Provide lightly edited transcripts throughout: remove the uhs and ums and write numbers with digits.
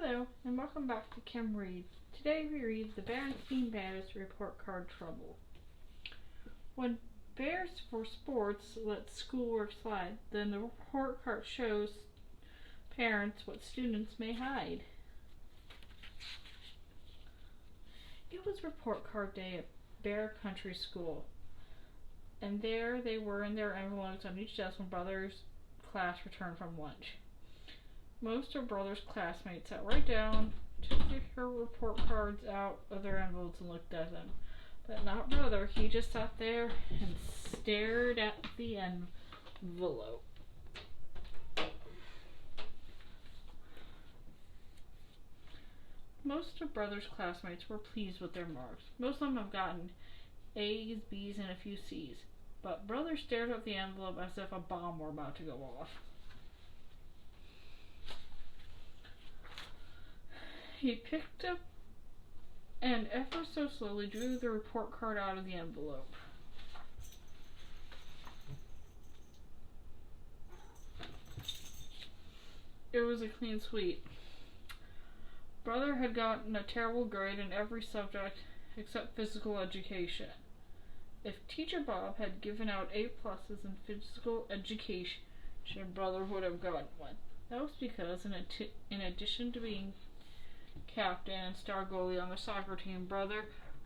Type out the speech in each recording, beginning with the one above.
Hello, and welcome back to Kim Reads. Today we read the Bearenstain Bears report card trouble. When Bears for Sports lets schoolwork slide, then the report card shows parents what students may hide. It was report card day at Bear Country School, and there they were in their envelopes on each desk when Brothers' class returned from lunch. Most of Brothers' classmates sat right down, took their report cards out of their envelopes and looked at them. But not Brother. He just sat there and stared at the envelope. Most of Brothers' classmates were pleased with their marks. Most of them have gotten A's, B's, and a few C's. But Brother stared at the envelope as if a bomb were about to go off. He picked up and ever so slowly drew the report card out of the envelope. It was a clean sweep. Brother had gotten a terrible grade in every subject except physical education. If Teacher Bob had given out A+ in physical education, Brother would have gotten one. That was because in addition to being captain and star goalie on the soccer team, Brother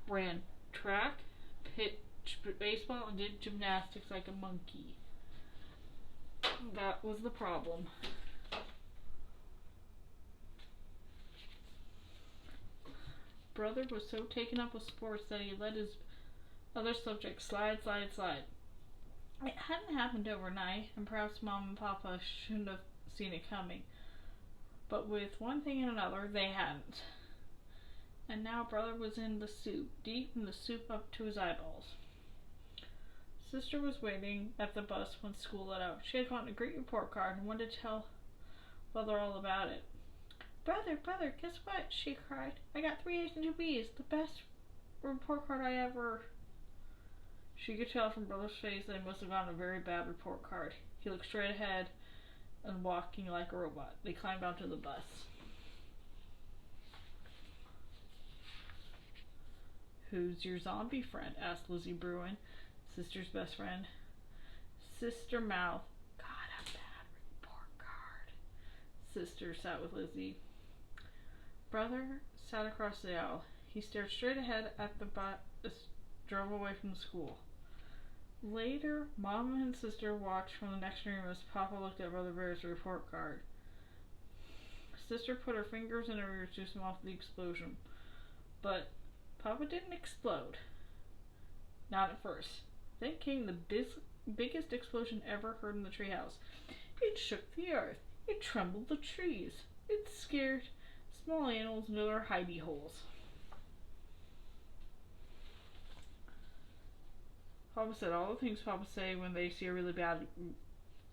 ran track, pitched baseball, and did gymnastics like a monkey. That was the problem. Brother was so taken up with sports that he let his other subjects slide. It hadn't happened overnight, and perhaps Mom and Papa shouldn't have seen it coming. But with one thing and another, they hadn't. And now Brother was in the soup, deep in the soup up to his eyeballs. Sister was waiting at the bus when school let out. She had gotten a great report card and wanted to tell Brother all about it. Brother, guess what? She cried. I got 3 A's and 2 B's. The best report card I ever... She could tell from Brother's face that he must have gotten a very bad report card. He looked straight ahead and walking like a robot. They climbed onto the bus. Who's your zombie friend? Asked Lizzie Bruin, Sister's best friend. Sister mouthed, got a bad report card. Sister sat with Lizzie. Brother sat across the aisle. He stared straight ahead at the bus, drove away from the school. Later, Mom and Sister watched from the next room as Papa looked at Brother Bear's report card. Sister put her fingers in her ears to smell off the explosion. But Papa didn't explode. Not at first. Then came the biggest explosion ever heard in the treehouse. It shook the earth. It trembled the trees. It scared small animals into their hidey holes. Papa said all the things Papa say when they see a really bad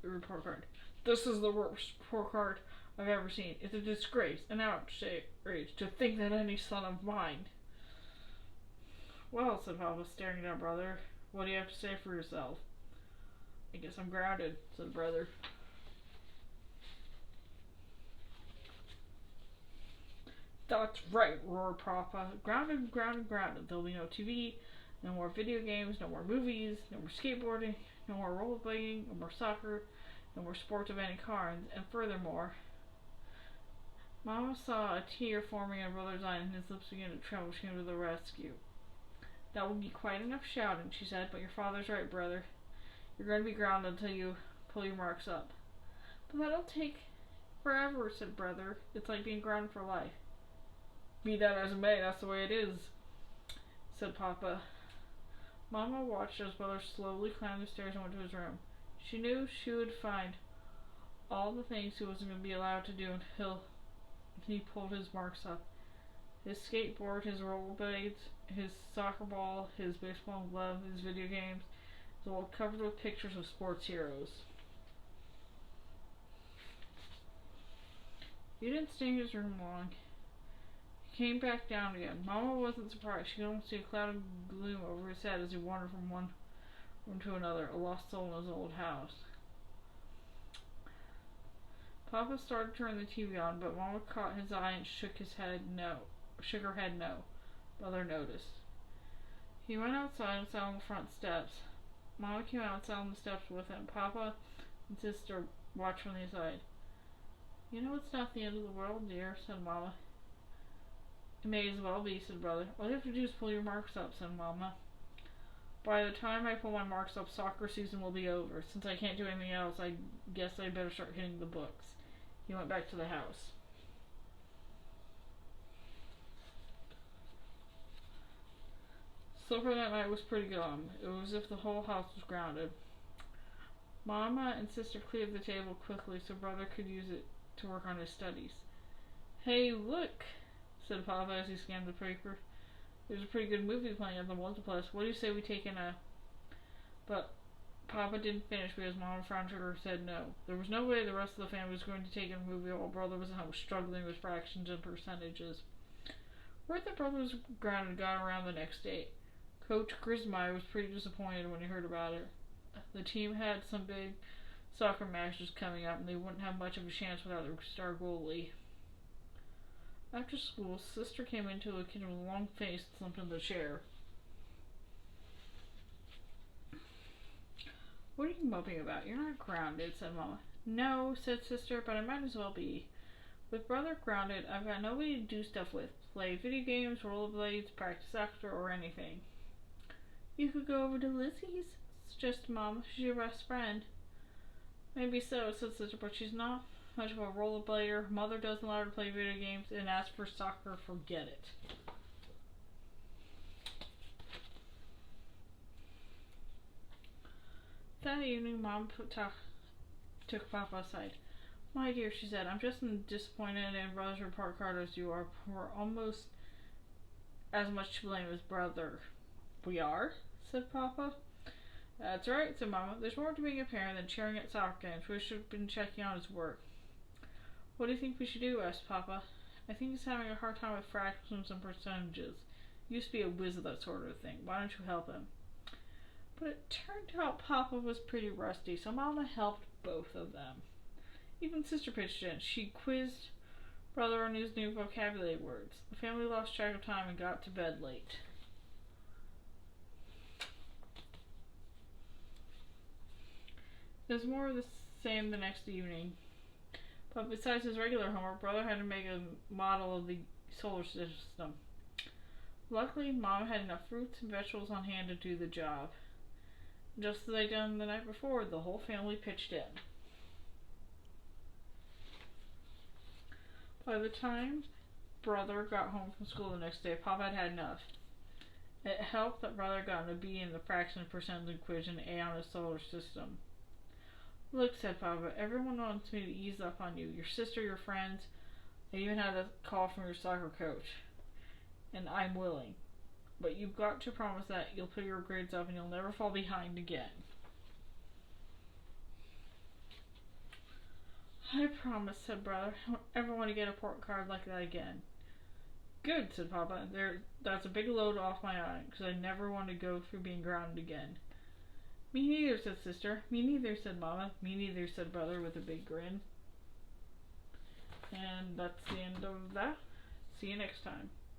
report card. This is the worst report card I've ever seen. It's a disgrace, an outrage to think that any son of mine. Well, said Papa, staring at Brother, what do you have to say for yourself? I guess I'm grounded, said Brother. That's right, roared Papa. Grounded. There'll be no TV, no more video games, no more movies, no more skateboarding, no more rollerblading, no more soccer, no more sports of any kind, and furthermore... Mama saw a tear forming in Brother's eye and his lips began to tremble. She came to the rescue. That will be quite enough shouting, she said, but your father's right, Brother. You're going to be grounded until you pull your marks up. But that'll take forever, said Brother. It's like being grounded for life. Be that as it may, that's the way it is, said Papa. Mama watched as Brother slowly climbed the stairs and went to his room. She knew she would find all the things he wasn't going to be allowed to do until he pulled his marks up. His skateboard, his rollerblades, his soccer ball, his baseball glove, his video games, was all covered with pictures of sports heroes. He didn't stay in his room long. He came back down again. Mama wasn't surprised. She could almost see a cloud of gloom over his head as he wandered from one room to another, a lost soul in his old house. Papa started to turn the TV on, but Mama caught his eye and shook her head no. Brother noticed. He went outside and sat on the front steps. Mama came out and sat on the steps with him. Papa and sister watched from the side. You know it's not the end of the world, dear, said Mama. It may as well be, said Brother. All you have to do is pull your marks up, said Mama. By the time I pull my marks up, soccer season will be over. Since I can't do anything else, I guess I better start hitting the books. He went back to the house. Supper that night was pretty glum. It was as if the whole house was grounded. Mama and sister cleared the table quickly so Brother could use it to work on his studies. Hey, look, said Papa as he scanned the paper. There's a pretty good movie playing at the multiplex. What do you say we take in a... But Papa didn't finish because Mama frowned at her and said no. There was no way the rest of the family was going to take in a movie while Brother was at home struggling with fractions and percentages. Word that Brother was grounded got around the next day. Coach Grismeyer was pretty disappointed when he heard about it. The team had some big soccer matches coming up and they wouldn't have much of a chance without their star goalie. After school, sister came into the kitchen with a long face and slumped in the chair. What are you moping about? You're not grounded, said Mama. No, said sister, but I might as well be. With Brother grounded, I've got nobody to do stuff with. Play video games, rollerblades, practice soccer, or anything. You could go over to Lizzie's, suggested Mama. She's your best friend. Maybe so, said sister, but she's not much of a rollerblader. Mother doesn't allow her to play video games, and as for soccer, forget it. That evening, Mom took Papa aside. My dear, she said, I'm just as disappointed in Brother's report card as you are. We're almost as much to blame as Brother. We are? Said Papa. That's right, said Mama. There's more to being a parent than cheering at soccer games. We should have been checking on his work. What do you think we should do? Asked Papa. I think he's having a hard time with fractions and percentages. He used to be a whiz at that sort of thing. Why don't you help him? But it turned out Papa was pretty rusty, so Mama helped both of them. Even sister pitched in. She quizzed Brother on his new vocabulary words. The family lost track of time and got to bed late. It was more of the same the next evening. But besides his regular homework, Brother had to make a model of the solar system. Luckily, Mom had enough fruits and vegetables on hand to do the job. Just as they'd done the night before, the whole family pitched in. By the time Brother got home from school the next day, Papa had had enough. It helped that Brother got a B in the fraction and percentage quiz and an A on his solar system. Look, said Papa, everyone wants me to ease up on you. Your sister, your friends. I even had a call from your soccer coach. And I'm willing. But you've got to promise that you'll put your grades up and you'll never fall behind again. I promise, said Brother. I don't ever want to get a report card like that again. Good, said Papa. That's a big load off my eye, because I never want to go through being grounded again. Me neither, said sister. Me neither, said Mama. Me neither, said Brother with a big grin. And that's the end of that. See you next time.